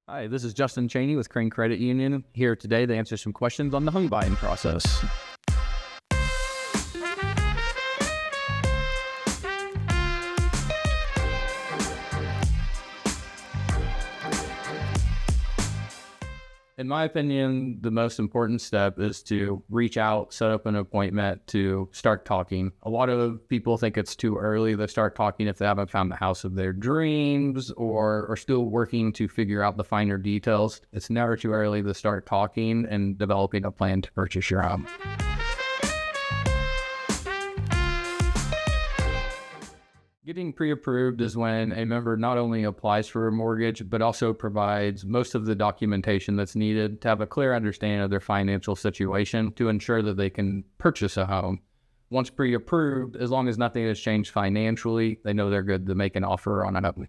Hi, this is Justin Cheney with Crane Credit Union, here today to answer some questions on the home buying process. In my opinion, the most important step is to reach out, set up an appointment to start talking. A lot of people think it's too early to start talking if they haven't found the house of their dreams or are still working to figure out the finer details. It's never too early to start talking and developing a plan to purchase your home. Getting pre-approved is when a member not only applies for a mortgage, but also provides most of the documentation that's needed to have a clear understanding of their financial situation to ensure that they can purchase a home. Once pre-approved, as long as nothing has changed financially, they know they're good to make an offer on a home.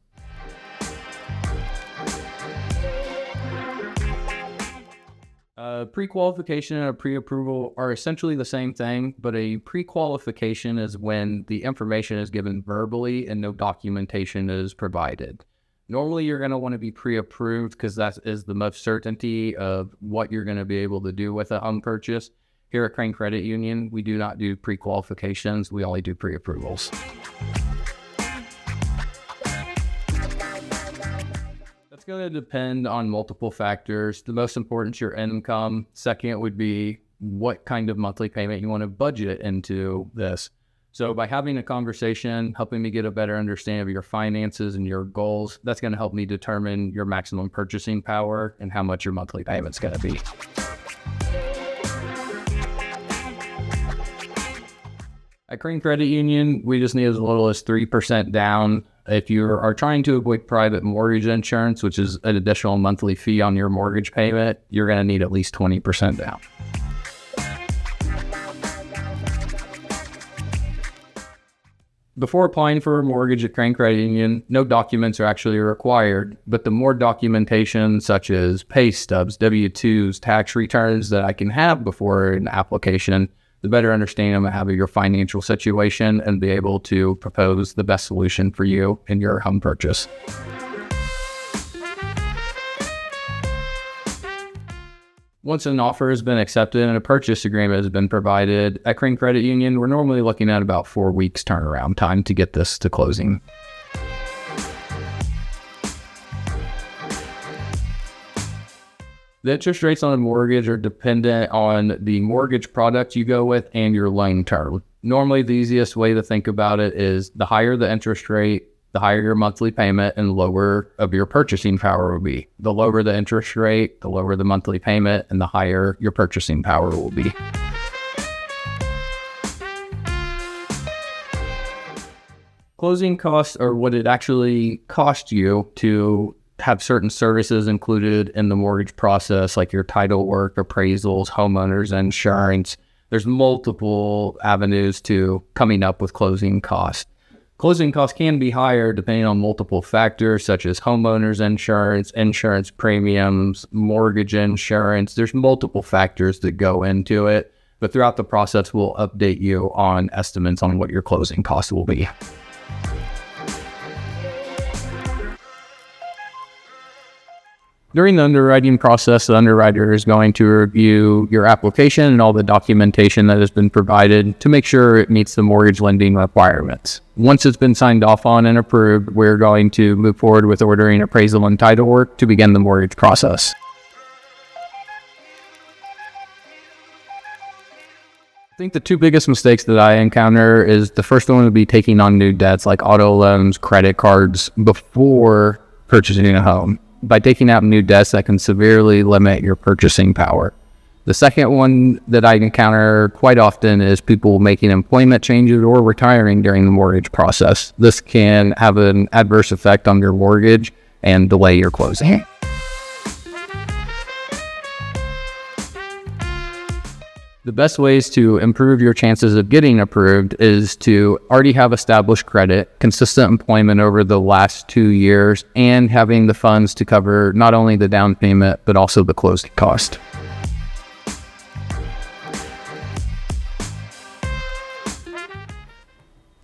Pre-qualification and a pre-approval are essentially the same thing, but a pre-qualification is when the information is given verbally and no documentation is provided. Normally, you're going to want to be pre-approved because that is the most certainty of what you're going to be able to do with a home purchase. Here at Crane Credit Union, we do not do pre-qualifications. We only do pre-approvals. It's going to depend on multiple factors. The most important is your income. Second would be what kind of monthly payment you want to budget into this. So by having a conversation, helping me get a better understanding of your finances and your goals, that's going to help me determine your maximum purchasing power and how much your monthly payment's going to be. At Crane Credit Union, we just need as little as 3% down. If you are trying to avoid private mortgage insurance, which is an additional monthly fee on your mortgage payment, you're going to need at least 20% down. Before applying for a mortgage at Crane Credit Union, no documents are actually required, but the more documentation such as pay stubs, W-2s, tax returns that I can have before an application, the better understanding I'm going to have of your financial situation and be able to propose the best solution for you in your home purchase. Once an offer has been accepted and a purchase agreement has been provided, at Crane Credit Union, we're normally looking at about 4 weeks turnaround time to get this to closing. The interest rates on a mortgage are dependent on the mortgage product you go with and your loan term. Normally, the easiest way to think about it is the higher the interest rate, the higher your monthly payment and lower of your purchasing power will be. The lower the interest rate, the lower the monthly payment, and the higher your purchasing power will be. Closing costs are what it actually costs you to have certain services included in the mortgage process, like your title work, appraisals, homeowners insurance. There's multiple avenues to coming up with closing costs. Closing costs can be higher depending on multiple factors, such as homeowners insurance, insurance premiums, mortgage insurance. There's multiple factors that go into it, but throughout the process, we'll update you on estimates on what your closing costs will be. During the underwriting process, the underwriter is going to review your application and all the documentation that has been provided to make sure it meets the mortgage lending requirements. Once it's been signed off on and approved, we're going to move forward with ordering appraisal and title work to begin the mortgage process. I think the two biggest mistakes that I encounter is the first one would be taking on new debts like auto loans, credit cards before purchasing a home. By taking out new debts, that can severely limit your purchasing power. The second one that I encounter quite often is people making employment changes or retiring during the mortgage process. This can have an adverse effect on your mortgage and delay your closing. The best ways to improve your chances of getting approved is to already have established credit, consistent employment over the last 2 years, and having the funds to cover not only the down payment, but also the closing cost.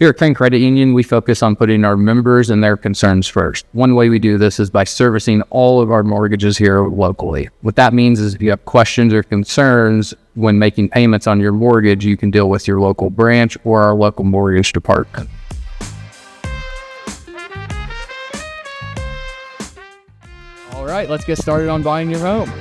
Here at Crane Credit Union, we focus on putting our members and their concerns first. One way we do this is by servicing all of our mortgages here locally. What that means is if you have questions or concerns when making payments on your mortgage, you can deal with your local branch or our local mortgage department. All right, let's get started on buying your home.